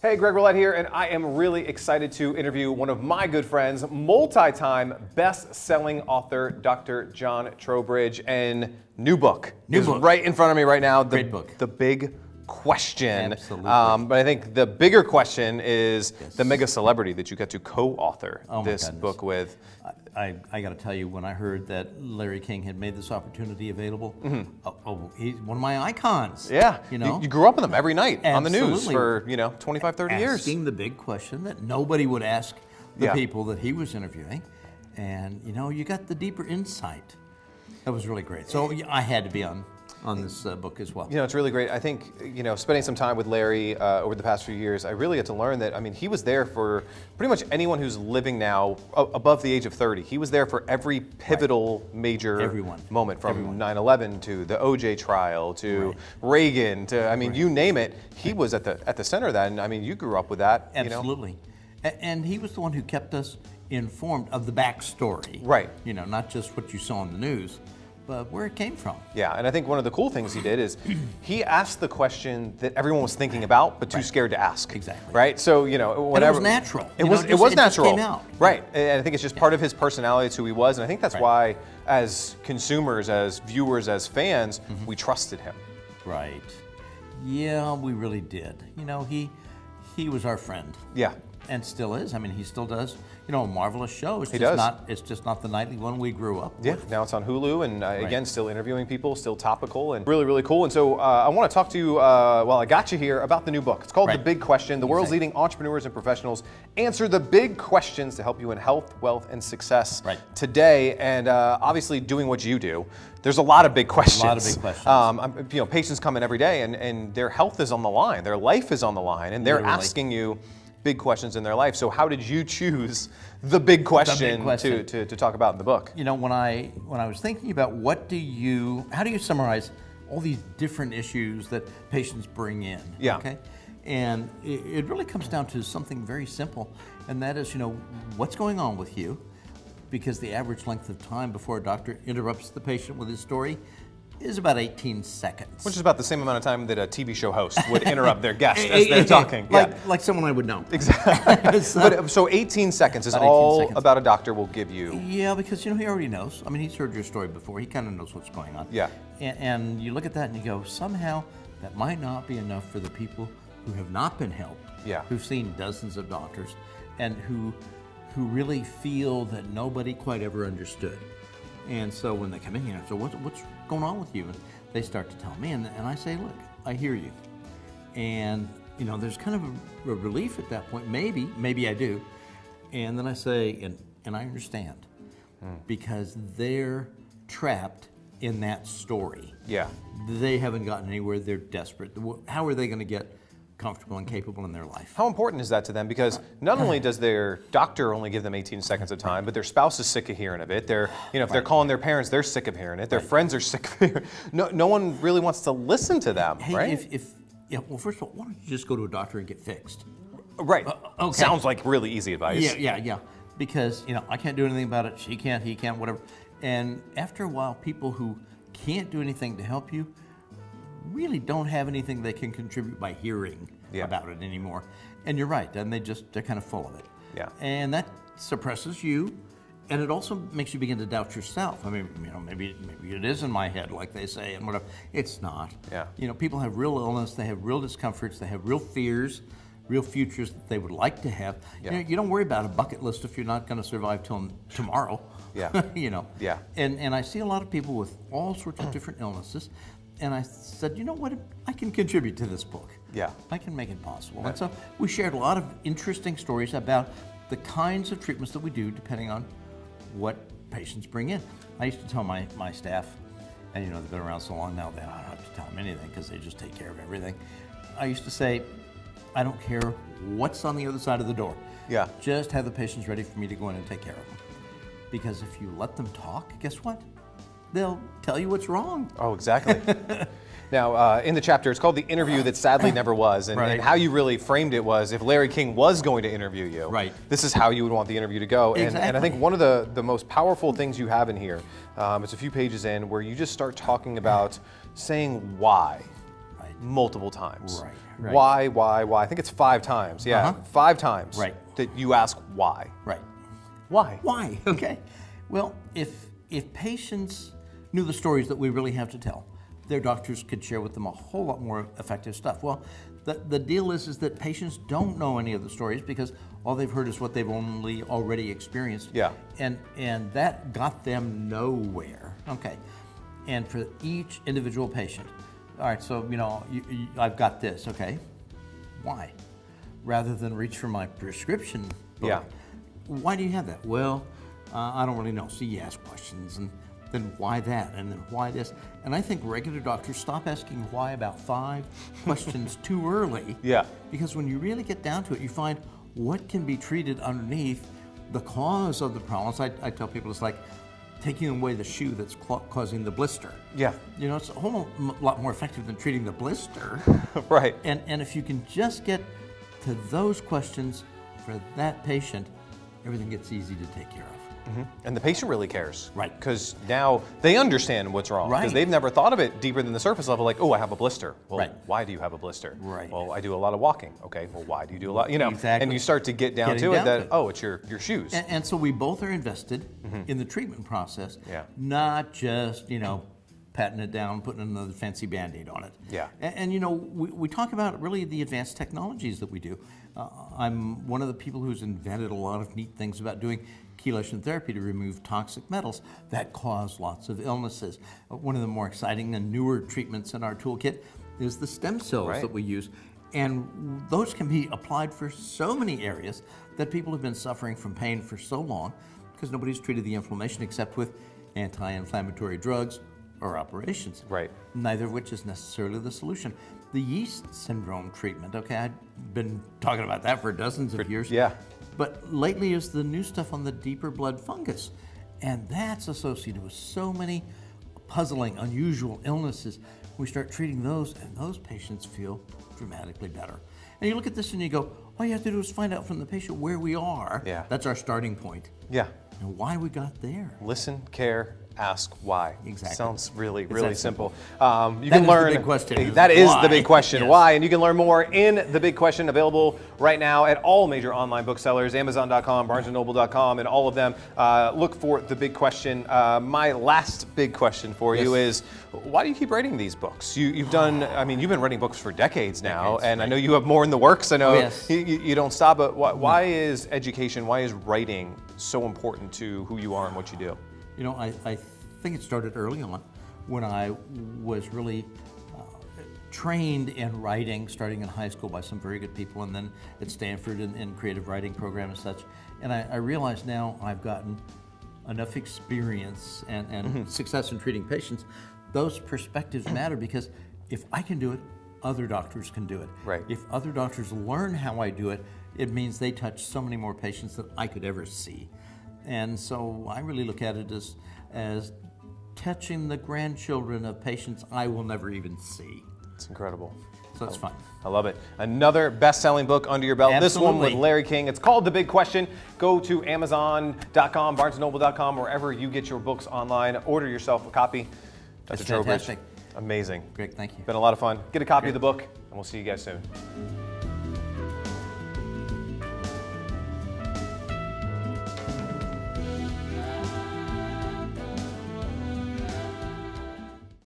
Hey, Greg Rollett here, and I am really excited to interview one of my good friends, multi-time best-selling author, Dr. John Trowbridge, and new book is right in front of me right now. Great book. The Big Question. Absolutely. But I think the bigger question is the mega celebrity that you get to co-author this book with. I got to tell you, when I heard that Larry King had made this opportunity available, he's one of my icons. Yeah, you know, you grew up with him every night on the news Absolutely. for 25, 30 years. Asking the big question that nobody would ask the people that he was interviewing, and you got the deeper insight. That was really great. So I had to be on this book as well. It's really great. I think, spending some time with Larry over the past few years, I really had to learn that, he was there for pretty much anyone who's living now above the age of 30. He was there for every pivotal major moment, from 9/11 to the OJ trial to Reagan to, you name it. He was at the center of that, and you grew up with that. Absolutely. And he was the one who kept us informed of the backstory. Right. Not just what you saw in the news, but where it came from. Yeah, and I think one of the cool things he did is he asked the question that everyone was thinking about, but too scared to ask. Exactly. Right? So, whatever. And it was natural. It was natural. Just came out. Right. And I think it's just part of his personality. It's who he was. And I think that's why, as consumers, as viewers, as fans, we trusted him. Right. Yeah, we really did. He was our friend. Yeah. And still is. He still does, a marvelous show. It's just not the nightly one we grew up with. Yeah, now it's on Hulu, and again, still interviewing people, still topical, and really, really cool. And so I want to talk to you, while I got you here, about the new book. It's called The Big Question. The world's leading entrepreneurs and professionals answer the big questions to help you in health, wealth, and success today. And obviously, doing what you do, there's a lot of big questions. A lot of big questions. Patients come in every day, and their health is on the line, their life is on the line, and they're asking you big questions in their life. So how did you choose the big question, to talk about in the book? When I was thinking about how do you summarize all these different issues that patients bring in? Yeah. Okay. And it really comes down to something very simple, and that is, what's going on with you? Because the average length of time before a doctor interrupts the patient with his story is about 18 seconds. Which is about the same amount of time that a TV show host would interrupt their guest as they're talking. Like someone I would know. Exactly. So 18 seconds is all about a doctor will give you. Yeah, because he already knows. He's heard your story before. He kind of knows what's going on. Yeah. And you look at that and you go, somehow that might not be enough for the people who have not been helped. Yeah. Who've seen dozens of doctors and who really feel that nobody quite ever understood. And so when they come in here, so what's going on with you? And they start to tell me, and I say, look, I hear you. And, there's kind of a relief at that point. Maybe I do. And then I say, and I understand. Because they're trapped in that story. Yeah. They haven't gotten anywhere. They're desperate. How are they going to get comfortable and capable in their life? How important is that to them? Because not only does their doctor only give them 18 seconds of time, but their spouse is sick of hearing of it. They're, if they're calling their parents, they're sick of hearing it. Their friends are sick of hearing it. No one really wants to listen to them, right? Well, first of all, why don't you just go to a doctor and get fixed? Right. Okay. Sounds like really easy advice. Yeah. Because, I can't do anything about it. She can't, he can't, whatever. And after a while, people who can't do anything to help you really don't have anything they can contribute by hearing about it anymore. And you're right, and they're kind of full of it. Yeah. And that suppresses you, and it also makes you begin to doubt yourself. Maybe it is in my head, like they say, and whatever. It's not. Yeah. People have real illness, they have real discomforts, they have real fears, real futures that they would like to have. Yeah. You don't worry about a bucket list if you're not going to survive till tomorrow. Yeah. Yeah. And I see a lot of people with all sorts of different illnesses. And I said, what? I can contribute to this book. Yeah. I can make it possible. And so we shared a lot of interesting stories about the kinds of treatments that we do depending on what patients bring in. I used to tell my staff, and they've been around so long now that I don't have to tell them anything because they just take care of everything. I used to say, I don't care what's on the other side of the door. Yeah. Just have the patients ready for me to go in and take care of them. Because if you let them talk, guess what? They'll tell you what's wrong. Oh, exactly. Now, in the chapter, it's called The Interview That Sadly Never Was. And how you really framed it was, if Larry King was going to interview you, this is how you would want the interview to go. Exactly. And I think one of the most powerful things you have in here, it's a few pages in, where you just start talking about saying why. multiple times. Right. Why? I think it's 5 times. Yeah, 5 times. Right. That you ask why. Right. Why? Why? Okay. Well, if patients knew the stories that we really have to tell, their doctors could share with them a whole lot more effective stuff. Well, the deal is that patients don't know any of the stories because all they've heard is what they've already experienced. Yeah. And that got them nowhere. Okay. And for each individual patient, all right, so I've got this. Okay. Why? Rather than reach for my prescription book. Yeah. Why do you have that? Well, I don't really know. So you ask questions, and then why that, and then why this? And I think regular doctors stop asking why about 5 questions too early. Yeah. Because when you really get down to it, you find what can be treated underneath the cause of the problems. I tell people it's like taking away the shoe that's causing the blister. Yeah. It's a whole lot more effective than treating the blister. Right. And if you can just get to those questions for that patient, everything gets easy to take care of. And the patient really cares. Right. Because now they understand what's wrong. Because Right. they've never thought of it deeper than the surface level, like, oh, I have a blister. Well, Right. why do you have a blister? Right. Well, I do a lot of walking. Okay, well, why do you do a lot? Exactly. And you start to get down Getting to it down that, to it. oh, it's your shoes. And so we both are invested in the treatment process, Yeah. not just, patting it down, putting another fancy Band-Aid on it. Yeah. And we talk about really the advanced technologies that we do. I'm one of the people who's invented a lot of neat things about doing chelation therapy to remove toxic metals that cause lots of illnesses. One of the more exciting and newer treatments in our toolkit is the stem cells Right. that we use. And those can be applied for so many areas that people have been suffering from pain for so long because nobody's treated the inflammation except with anti-inflammatory drugs or operations. Right. Neither of which is necessarily the solution. The yeast syndrome treatment, okay, I've been talking about that for dozens of years. yeah. But lately is the new stuff on the deeper blood fungus. And that's associated with so many puzzling, unusual illnesses. We start treating those, and those patients feel dramatically better. And you look at this and you go, all you have to do is find out from the patient where we are. Yeah. That's our starting point. Yeah. And why we got there. Listen, care, ask why. Exactly. Sounds really, It's really that simple. simple. You That can is the learn. big question, That is why? the big question. Yes. Why? And you can learn more in The Big Question, available right now at all major online booksellers, Amazon.com, BarnesandNoble.com, and all of them. Look for The Big Question. My last big question for you is, why do you keep writing these books? You've done. I mean, you've been writing books for decades now, and I know you have more in the works. I know yes. you don't stop. But why is education? Why is writing so important to who you are and what you do? I think it started early on when I was really trained in writing, starting in high school by some very good people, and then at Stanford in creative writing program and such. And I realize now I've gotten enough experience and success in treating patients. Those perspectives matter because if I can do it, other doctors can do it. Right. If other doctors learn how I do it, it means they touch so many more patients than I could ever see. And so I really look at it as touching the grandchildren of patients I will never even see. It's incredible. So it's fun. I love it. Another best-selling book under your belt. This one with Absolutely. Larry King. It's called The Big Question. Go to Amazon.com, BarnesandNoble.com, wherever you get your books online. Order yourself a copy. That's Dr. Trowbridge. fantastic. Amazing. Great, thank you. Been a lot of fun. Get a copy of Great. the book, and we'll see you guys soon.